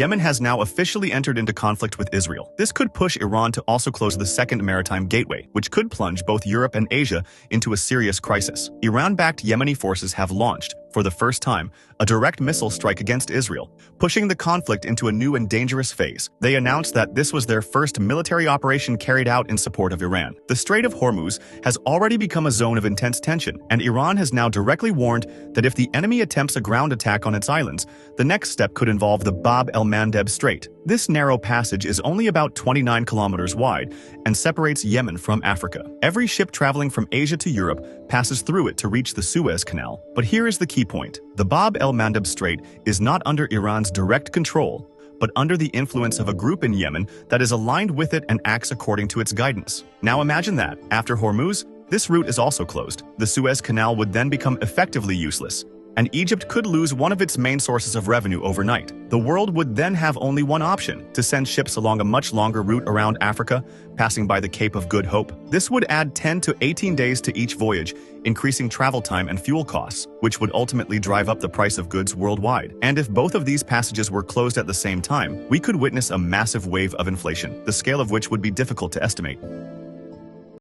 Yemen has now officially entered into conflict with Israel. This could push Iran to also close the second maritime gateway, which could plunge both Europe and Asia into a serious crisis. Iran-backed Yemeni forces have launched, for the first time, a direct missile strike against Israel, pushing the conflict into a new and dangerous phase. They announced that this was their first military operation carried out in support of Iran. The Strait of Hormuz has already become a zone of intense tension, and Iran has now directly warned that if the enemy attempts a ground attack on its islands, the next step could involve the Bab el-Mandeb Strait. This narrow passage is only about 29 kilometers wide and separates Yemen from Africa. Every ship traveling from Asia to Europe passes through it to reach the Suez Canal. But here is the key point. The Bab el-Mandeb Strait is not under Iran's direct control, but under the influence of a group in Yemen that is aligned with it and acts according to its guidance. Now imagine that, after Hormuz, this route is also closed. The Suez Canal would then become effectively useless, and Egypt could lose one of its main sources of revenue overnight. The world would then have only one option: to send ships along a much longer route around Africa, passing by the Cape of Good Hope. This would add 10 to 18 days to each voyage, increasing travel time and fuel costs, which would ultimately drive up the price of goods worldwide. And if both of these passages were closed at the same time, we could witness a massive wave of inflation, the scale of which would be difficult to estimate.